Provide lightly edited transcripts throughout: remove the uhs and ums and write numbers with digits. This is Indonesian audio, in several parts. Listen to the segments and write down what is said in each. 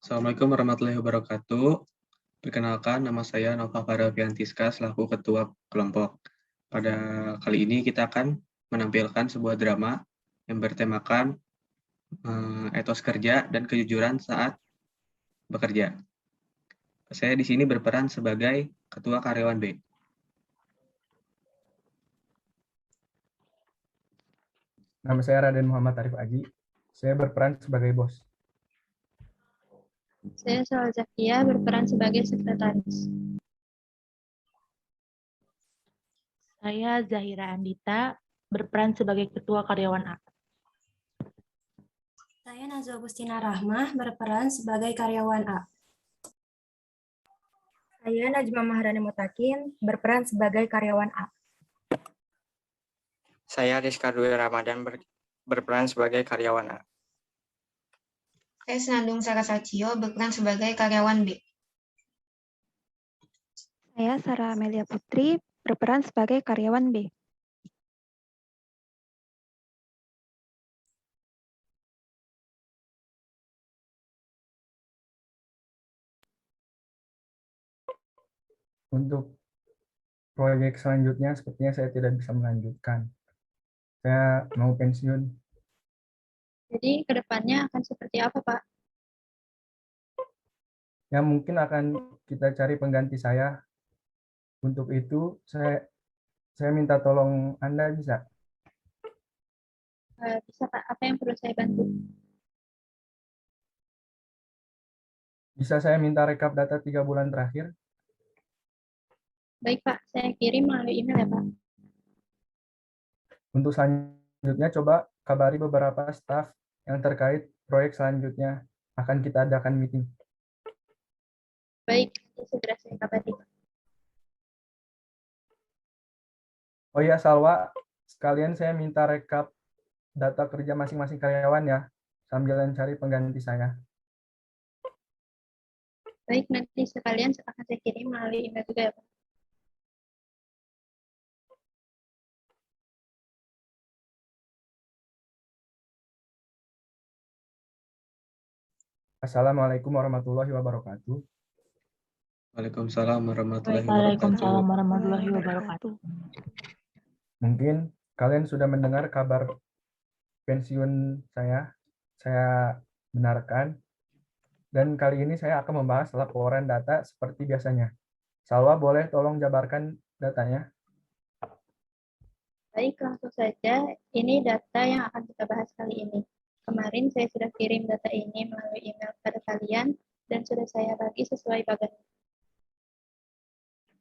Assalamualaikum warahmatullahi wabarakatuh. Perkenalkan, nama saya Nova Farel Fiantiska selaku Ketua Kelompok. Pada kali ini kita akan menampilkan sebuah drama yang bertemakan etos kerja dan kejujuran saat bekerja. Saya di sini berperan sebagai Ketua Karyawan B. Nama saya Raden Muhammad Arif Aji. Saya berperan sebagai bos. Saya Salwa Zakia berperan sebagai sekretaris. Saya Zahira Andita berperan sebagai Ketua Karyawan A. Saya Nazwa Agustina Rahmah berperan sebagai karyawan A. Saya Najma Maharani Mutakin berperan sebagai karyawan A. Saya Rizka Dwi Ramadan berperan sebagai karyawan A. Saya Senandung Sarasacio berperan sebagai karyawan B. Saya Sarah Amelia Putri berperan sebagai karyawan B. Untuk proyek selanjutnya, sepertinya saya tidak bisa melanjutkan. Saya mau pensiun. Jadi ke depannya akan seperti apa, Pak? Ya, mungkin akan kita cari pengganti saya. Untuk itu, saya minta tolong Anda bisa. Bisa, Pak. Apa yang perlu saya bantu? Bisa saya minta rekap data 3 bulan terakhir? Baik, Pak. Saya kirim melalui email ya, Pak. Untuk selanjutnya, coba kabari beberapa staf yang terkait proyek selanjutnya. Akan kita adakan meeting. Baik, segera saya kabari, Pak. Oh iya, Salwa, sekalian saya minta rekap data kerja masing-masing karyawan ya, sambil cari pengganti saya. Baik, nanti sekalian akan saya kirim melalui email juga ya, Pak. Assalamualaikum warahmatullahi wabarakatuh. Waalaikumsalam warahmatullahi Waalaikumsalam wabarakatuh. warahmatullahi wabarakatuh. Mungkin kalian sudah mendengar kabar pensiun saya benarkan. Dan kali ini saya akan membahas laporan data seperti biasanya. Salwa, boleh tolong jabarkan datanya? Baik, langsung saja. Ini data yang akan kita bahas kali ini. Kemarin saya sudah kirim data ini melalui email kepada kalian dan sudah saya bagi sesuai bagian.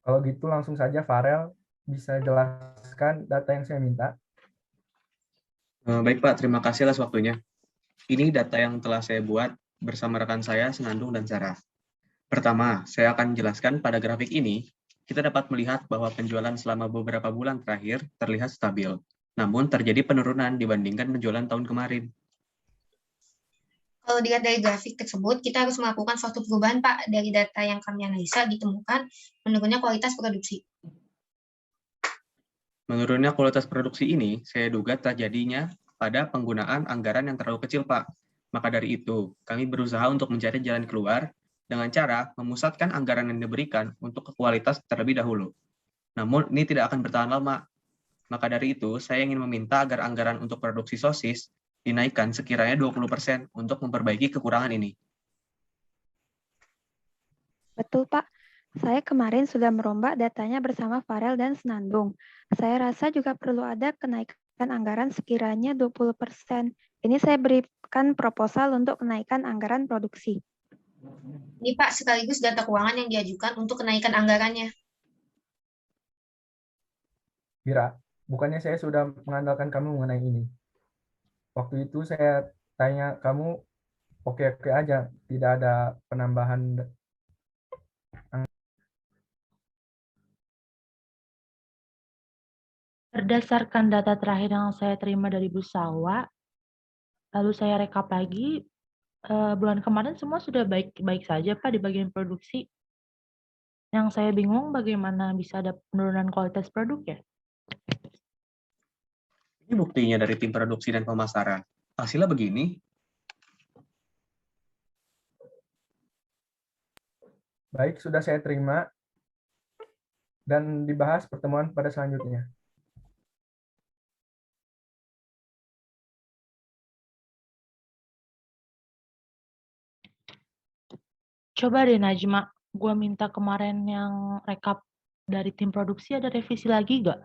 Kalau gitu langsung saja Farel bisa jelaskan data yang saya minta. Baik, Pak. Terima kasih atas waktunya. Ini data yang telah saya buat bersama rekan saya, Senandung dan Sarah. Pertama, saya akan jelaskan pada grafik ini, kita dapat melihat bahwa penjualan selama beberapa bulan terakhir terlihat stabil. Namun terjadi penurunan dibandingkan penjualan tahun kemarin. Kalau dilihat dari grafik tersebut, kita harus melakukan suatu perubahan, Pak. Dari data yang kami analisa, ditemukan menurunnya kualitas produksi. Menurunnya kualitas produksi ini, saya duga terjadinya pada penggunaan anggaran yang terlalu kecil, Pak. Maka dari itu, kami berusaha untuk mencari jalan keluar dengan cara memusatkan anggaran yang diberikan untuk ke kualitas terlebih dahulu. Namun, ini tidak akan bertahan lama. Maka dari itu, saya ingin meminta agar anggaran untuk produksi sosis dinaikkan sekiranya 20% untuk memperbaiki kekurangan ini. Betul, Pak. Saya kemarin sudah merombak datanya bersama Farel dan Senandung. Saya rasa juga perlu ada kenaikan anggaran sekiranya 20%. Ini saya berikan proposal untuk kenaikan anggaran produksi. Ini, Pak, sekaligus data keuangan yang diajukan untuk kenaikan anggarannya. Mira, bukannya saya sudah mengandalkan kamu mengenai ini. Waktu itu saya tanya kamu oke-oke aja, tidak ada penambahan. Berdasarkan data terakhir yang saya terima dari Bu Salwa, lalu saya rekap lagi, bulan kemarin semua sudah baik-baik saja, Pak, di bagian produksi. Yang saya bingung bagaimana bisa ada penurunan kualitas produk ya? Ini buktinya dari tim produksi dan pemasaran. Hasilnya begini. Baik, sudah saya terima dan dibahas pertemuan pada selanjutnya. Coba deh Najma, gue minta kemarin yang rekap dari tim produksi ada revisi lagi gak?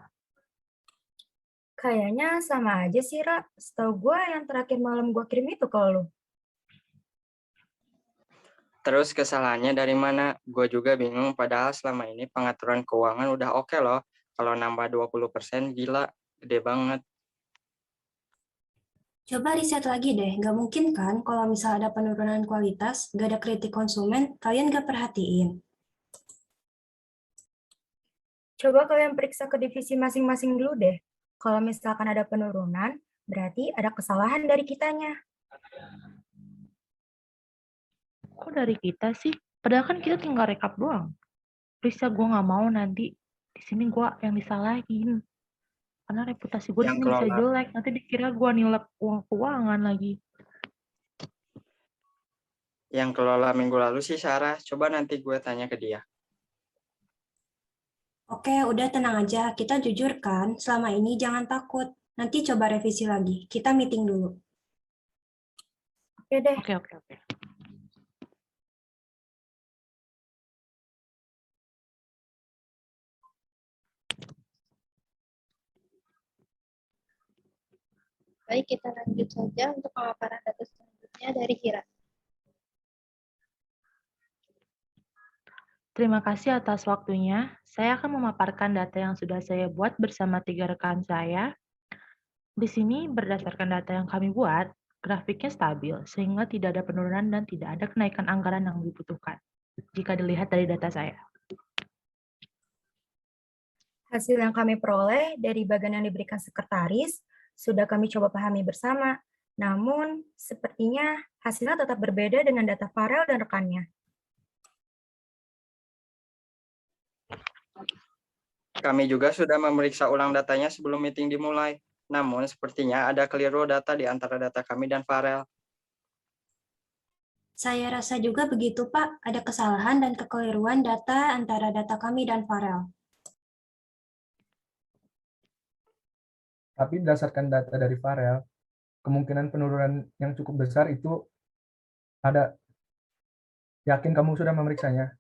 Kayaknya sama aja sih, Ra. Setahu gue yang terakhir malam gue kirim itu ke lu. Terus kesalahannya dari mana? Gue juga bingung, padahal selama ini pengaturan keuangan udah oke loh. Kalau nambah 20% gila, gede banget. Coba riset lagi deh, nggak mungkin kan kalau misal ada penurunan kualitas, nggak ada kritik konsumen, kalian nggak perhatiin. Coba kalian periksa ke divisi masing-masing dulu deh. Kalau misalkan ada penurunan, berarti ada kesalahan dari kitanya. Kok dari kita sih? Padahal kan kita tinggal rekap doang. Please ya, gue nggak mau nanti di sini gue yang disalahin. Karena reputasi gue di Yang sini bisa kelola jelek. Nanti dikira gue nilep uang keuangan lagi. yang kelola minggu lalu sih Sarah. Coba nanti gue tanya ke dia. Oke, udah tenang aja. Kita jujur kan, selama ini jangan takut. Nanti coba revisi lagi. Kita meeting dulu. Oke deh. Oke. Baik, kita lanjut saja untuk pemaparan data selanjutnya dari Hira. Terima kasih atas waktunya. Saya akan memaparkan data yang sudah saya buat bersama 3 rekan saya. Di sini berdasarkan data yang kami buat, grafiknya stabil sehingga tidak ada penurunan dan tidak ada kenaikan anggaran yang dibutuhkan. Jika dilihat dari data saya. Hasil yang kami peroleh dari bagian yang diberikan sekretaris sudah kami coba pahami bersama. Namun, sepertinya hasilnya tetap berbeda dengan data Farel dan rekannya. Kami juga sudah memeriksa ulang datanya sebelum meeting dimulai. Namun, sepertinya ada keliru data di antara data kami dan Farel. Saya rasa juga begitu, Pak. Ada kesalahan dan kekeliruan data antara data kami dan Farel. Tapi berdasarkan data dari Farel, kemungkinan penurunan yang cukup besar itu ada. Yakin kamu sudah memeriksanya?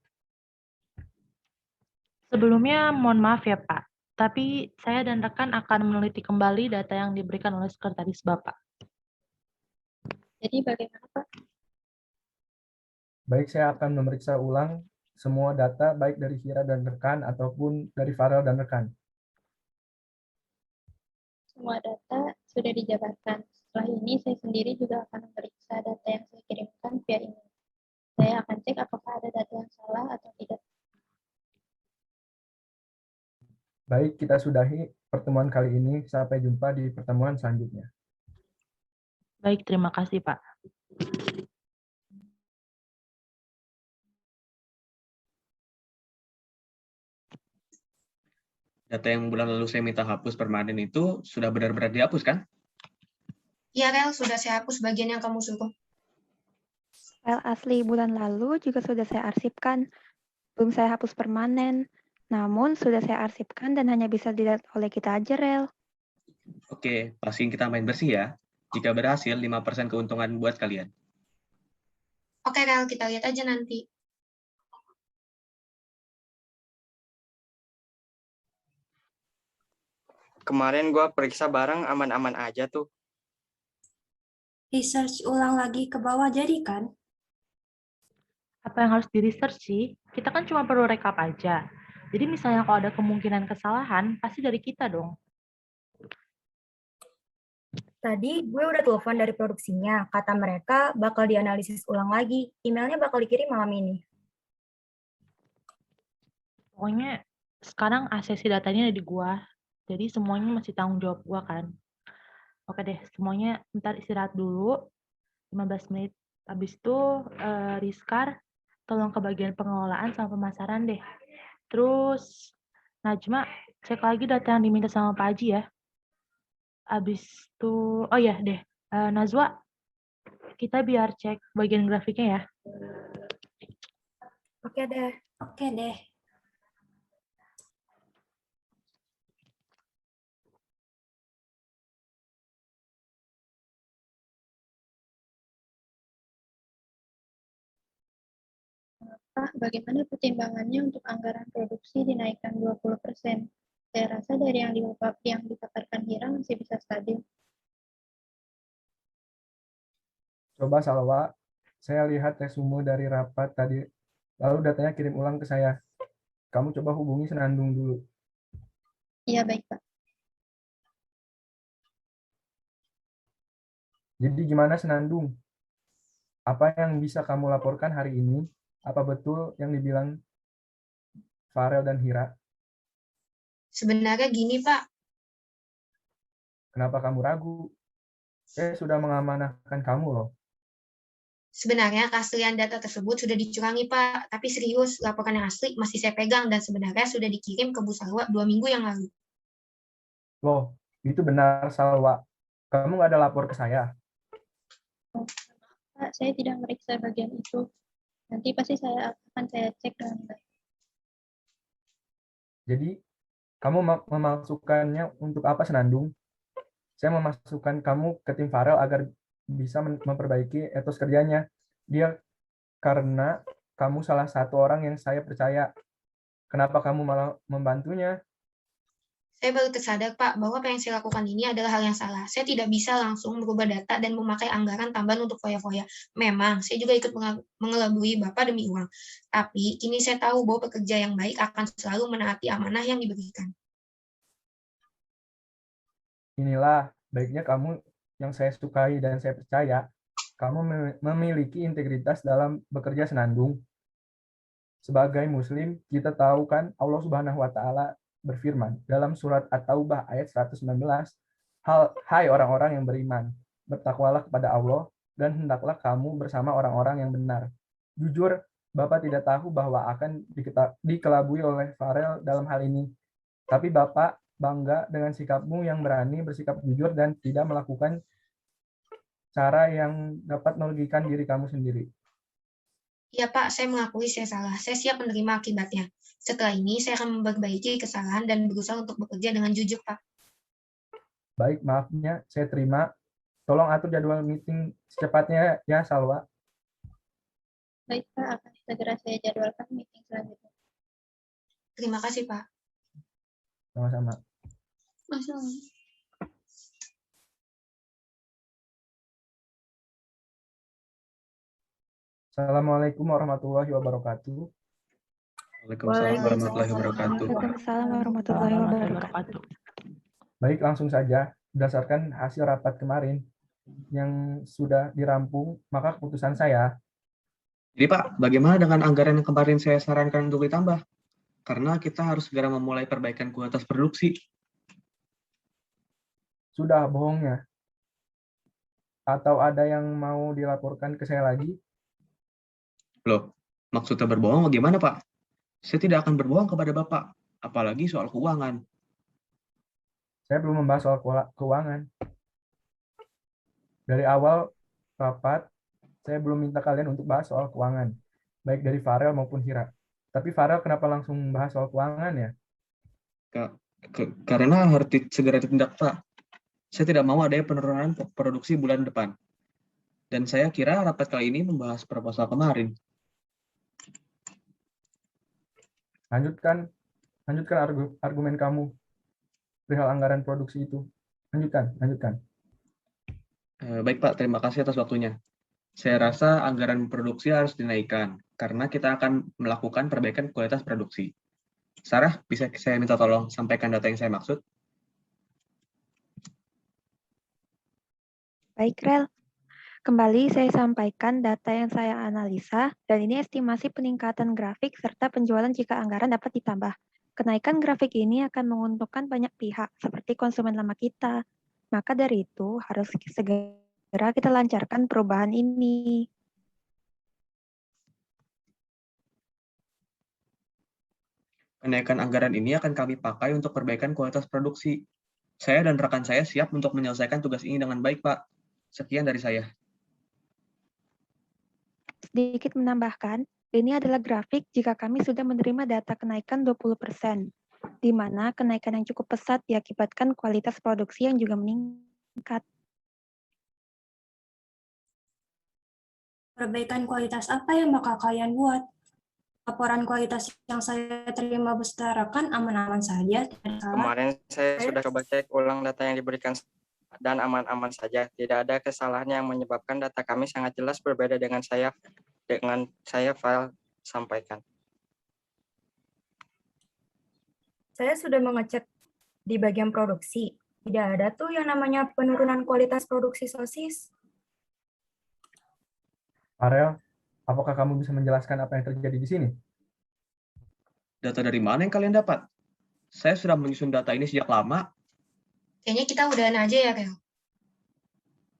Sebelumnya mohon maaf ya Pak, tapi saya dan rekan akan meneliti kembali data yang diberikan oleh sekretaris Bapak. Jadi bagaimana Pak? Baik, saya akan memeriksa ulang semua data baik dari Hira dan rekan ataupun dari Farel dan rekan. Semua data sudah dijabarkan. Setelah ini saya sendiri juga akan memeriksa data yang saya kirimkan via email. Saya akan cek apakah ada data yang salah atau tidak. Baik, kita sudahi pertemuan kali ini. Sampai jumpa di pertemuan selanjutnya. Baik, terima kasih Pak. Data yang bulan lalu saya minta hapus permanen itu sudah benar-benar dihapus kan? Ya, Rel, sudah saya hapus bagian yang kamu suruh. File asli bulan lalu juga sudah saya arsipkan. Belum saya hapus permanen. Namun sudah saya arsipkan dan hanya bisa dilihat oleh kita aja, Rel. Oke, pastiin kita main bersih ya. Jika berhasil, 5% keuntungan buat kalian. Oke, Rel, kita lihat aja nanti. Kemarin gue periksa barang aman-aman aja tuh. Research ulang lagi ke bawah jadi kan? Apa yang harus di-research sih? Kita kan cuma perlu rekap aja. Jadi misalnya kalau ada kemungkinan kesalahan, pasti dari kita dong. Tadi gue udah telepon dari produksinya. Kata mereka bakal dianalisis ulang lagi. Emailnya bakal dikirim malam ini. Pokoknya sekarang aksesi datanya ada di gua. Jadi semuanya masih tanggung jawab gua kan. Oke deh, semuanya ntar istirahat dulu. 15 menit. Habis itu Rizkar, tolong ke bagian pengelolaan sama pemasaran deh. Terus Najma, cek lagi data yang diminta sama Pak Haji ya. Habis itu, oh ya deh, Najwa, kita biar cek bagian grafiknya ya. Oke deh. Oke deh. Pak, bagaimana pertimbangannya untuk anggaran produksi dinaikkan 20%? Saya rasa dari yang dipaparkan Hira masih bisa stabil. Coba Salwa, saya lihat resume dari rapat tadi, lalu datanya kirim ulang ke saya. Kamu coba hubungi Senandung dulu. Iya, baik, Pak. Jadi gimana Senandung? Apa yang bisa kamu laporkan hari ini? Apa betul yang dibilang Farel dan Hira? Sebenarnya gini, Pak. Kenapa kamu ragu? Saya sudah mengamanahkan kamu loh. Sebenarnya keaslian data tersebut sudah dicurangi, Pak. Tapi serius, laporan yang asli masih saya pegang dan sebenarnya sudah dikirim ke Bu Salwa 2 minggu yang lalu. Loh, itu benar Salwa. Kamu nggak ada lapor ke saya? Oh, Pak, saya tidak meriksa bagian itu. Nanti pasti akan saya cek dengan baik. Jadi, kamu memasukkannya untuk apa Senandung? Saya memasukkan kamu ke tim Farel agar bisa memperbaiki etos kerjanya. Dia karena kamu salah satu orang yang saya percaya. Kenapa kamu malah membantunya? Saya baru tersadar, Pak, bahwa apa yang saya lakukan ini adalah hal yang salah. Saya tidak bisa langsung merubah data dan memakai anggaran tambahan untuk foya-foya. Memang, saya juga ikut mengelabui Bapak demi uang. Tapi, kini saya tahu bahwa pekerja yang baik akan selalu menaati amanah yang diberikan. Inilah baiknya kamu yang saya sukai dan saya percaya. Kamu memiliki integritas dalam bekerja Senandung. Sebagai muslim, kita tahu kan Allah Subhanahu wa taala berfirman dalam surat At-Taubah ayat 119, "Hai orang-orang yang beriman, bertakwalah kepada Allah dan hendaklah kamu bersama orang-orang yang benar." Jujur, Bapak tidak tahu bahwa akan dikelabui oleh Farel dalam hal ini. Tapi Bapak bangga dengan sikapmu yang berani bersikap jujur dan tidak melakukan cara yang dapat merugikan diri kamu sendiri. Iya, Pak, saya mengakui saya salah. Saya siap menerima akibatnya. Setelah ini, saya akan memperbaiki kesalahan dan berusaha untuk bekerja dengan jujur, Pak. Baik, maafnya saya terima. Tolong atur jadwal meeting secepatnya ya, Salwa. Baik, Pak, akan segera saya jadwalkan meeting selanjutnya. Terima kasih, Pak. Sama-sama. Assalamualaikum warahmatullahi wabarakatuh. Waalaikumsalam warahmatullahi wabarakatuh. Waalaikumsalam warahmatullahi wabarakatuh. Baik, langsung saja. Berdasarkan hasil rapat kemarin yang sudah dirampung, maka keputusan saya. Jadi Pak, bagaimana dengan anggaran yang kemarin saya sarankan untuk ditambah? Karena kita harus segera memulai perbaikan kualitas produksi. Sudah bohongnya. Atau ada yang mau dilaporkan ke saya lagi? Loh, maksudnya berbohong bagaimana Pak? Saya tidak akan berbohong kepada Bapak, apalagi soal keuangan. Saya belum membahas soal keuangan. Dari awal rapat, saya belum minta kalian untuk bahas soal keuangan, baik dari Farel maupun Hira. Tapi Farel kenapa langsung membahas soal keuangan ya? Karena harus segera ditindak, Pak. Saya tidak mau ada penurunan produksi bulan depan. Dan saya kira rapat kali ini membahas proposal kemarin. Lanjutkan argumen kamu perihal anggaran produksi itu. Lanjutkan. Baik Pak, terima kasih atas waktunya. Saya rasa anggaran produksi harus dinaikkan, karena kita akan melakukan perbaikan kualitas produksi. Sarah, bisa saya minta tolong sampaikan data yang saya maksud? Baik, Rel. Kembali saya sampaikan data yang saya analisa, dan ini estimasi peningkatan grafik serta penjualan jika anggaran dapat ditambah. Kenaikan grafik ini akan menguntungkan banyak pihak, seperti konsumen lama kita. Maka dari itu, harus segera kita lancarkan perubahan ini. Kenaikan anggaran ini akan kami pakai untuk perbaikan kualitas produksi. Saya dan rekan saya siap untuk menyelesaikan tugas ini dengan baik, Pak. Sekian dari saya. Sedikit menambahkan, Ini adalah grafik jika kami sudah menerima data kenaikan 20%, di mana kenaikan yang cukup pesat diakibatkan kualitas produksi yang juga meningkat. Perbaikan kualitas apa yang bakal kalian buat? Laporan kualitas yang saya terima berserakan aman-aman saja, tidak ada salah. Kemarin saya sudah coba cek ulang data yang diberikan dan aman-aman saja. Tidak ada kesalahan yang menyebabkan data kami sangat jelas berbeda dengan saya file sampaikan. Saya sudah mengecek di bagian produksi. Tidak ada tuh yang namanya penurunan kualitas produksi sosis. Farel, apakah kamu bisa menjelaskan apa yang terjadi di sini? Data dari mana yang kalian dapat? Saya sudah menyusun data ini sejak lama. Kayaknya kita udahan aja ya, Rel.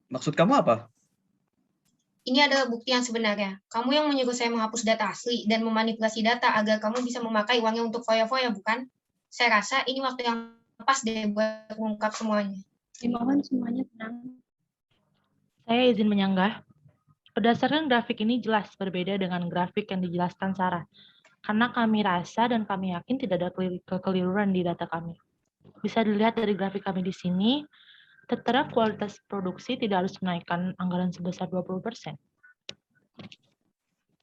Maksud kamu apa? Ini adalah bukti yang sebenarnya. Kamu yang menyuruh saya menghapus data asli dan memanipulasi data agar kamu bisa memakai uangnya untuk foya-foya, bukan? Saya rasa ini waktu yang pas deh buat mengungkap semuanya. Dimohon semuanya tenang. Saya izin menyanggah. Berdasarkan grafik ini jelas berbeda dengan grafik yang dijelaskan Sarah. Karena kami rasa dan kami yakin tidak ada kekeliruan di data kami. Bisa dilihat dari grafik kami di sini, tertera kualitas produksi tidak harus menaikkan anggaran sebesar 20%.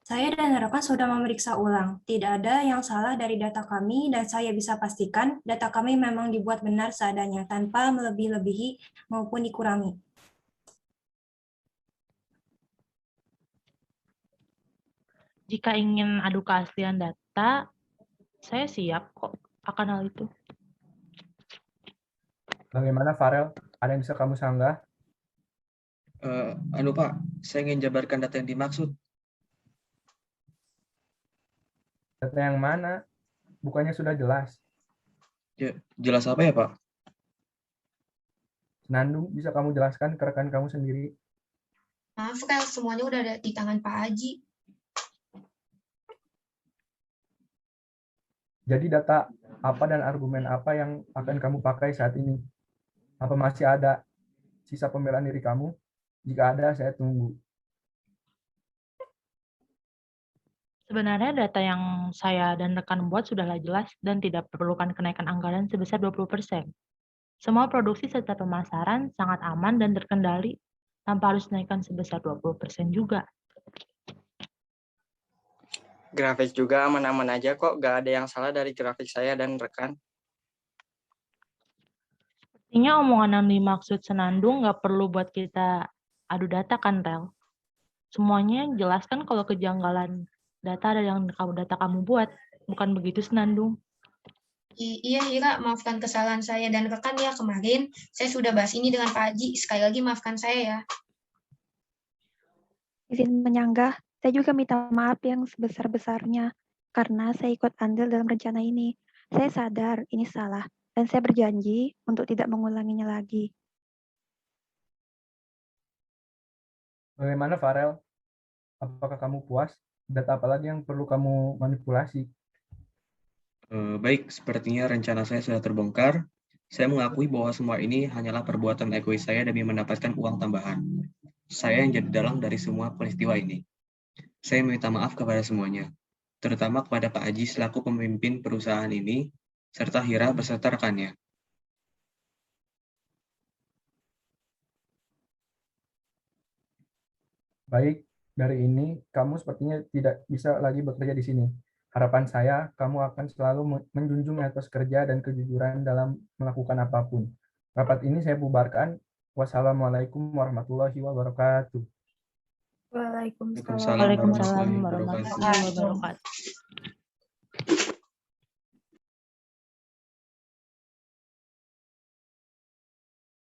Saya dan rekan sudah memeriksa ulang. Tidak ada yang salah dari data kami dan saya bisa pastikan data kami memang dibuat benar seadanya tanpa melebih-lebihi maupun dikurangi. Jika ingin adu keaslian data, saya siap kok akan hal itu. Bagaimana, Farel? Ada yang bisa kamu sanggah? Pak, saya ingin jabarkan data yang dimaksud. Data yang mana? Bukannya sudah jelas. Jelas apa ya, Pak? Nandung, bisa kamu jelaskan ke rekan kamu sendiri? Maaf, Rel, semuanya udah ada di tangan Pak Haji. Jadi data apa dan argumen apa yang akan kamu pakai saat ini? Apa masih ada sisa pembelaan diri kamu? Jika ada, saya tunggu. Sebenarnya data yang saya dan rekan buat sudahlah jelas dan tidak diperlukan kenaikan anggaran sebesar 20%. Semua produksi serta pemasaran sangat aman dan terkendali tanpa harus naikkan sebesar 20% juga. Grafik juga aman-aman aja kok, gak ada yang salah dari grafik saya dan rekan. Sepertinya omongan yang dimaksud Senandung nggak perlu buat kita adu data kan, Rel? Semuanya jelas kan kalau kejanggalan data ada yang data kamu buat, bukan begitu Senandung? Iya, Ira, maafkan kesalahan saya dan rekan ya kemarin. Saya sudah bahas ini dengan Pak Haji. Sekali lagi maafkan saya ya. Izin menyanggah, saya juga minta maaf yang sebesar-besarnya karena saya ikut andil dalam rencana ini. Saya sadar ini salah dan saya berjanji untuk tidak mengulanginya lagi. Bagaimana, Farel? Apakah kamu puas? Data apa lagi yang perlu kamu manipulasi? Baik, sepertinya rencana saya sudah terbongkar. Saya mengakui bahwa semua ini hanyalah perbuatan egois saya demi mendapatkan uang tambahan. Saya yang jadi dalang dari semua peristiwa ini. Saya meminta maaf kepada semuanya, terutama kepada Pak Haji selaku pemimpin perusahaan ini, serta Hira beserta rekannya. Baik, dari ini kamu sepertinya tidak bisa lagi bekerja di sini. Harapan saya, kamu akan selalu menjunjung etos kerja dan kejujuran dalam melakukan apapun. Rapat ini saya bubarkan. Wassalamualaikum warahmatullahi wabarakatuh. Waalaikumsalam. Waalaikumsalam Waalaikumsalam warahmatullahi wabarakatuh. warahmatullahi wabarakatuh.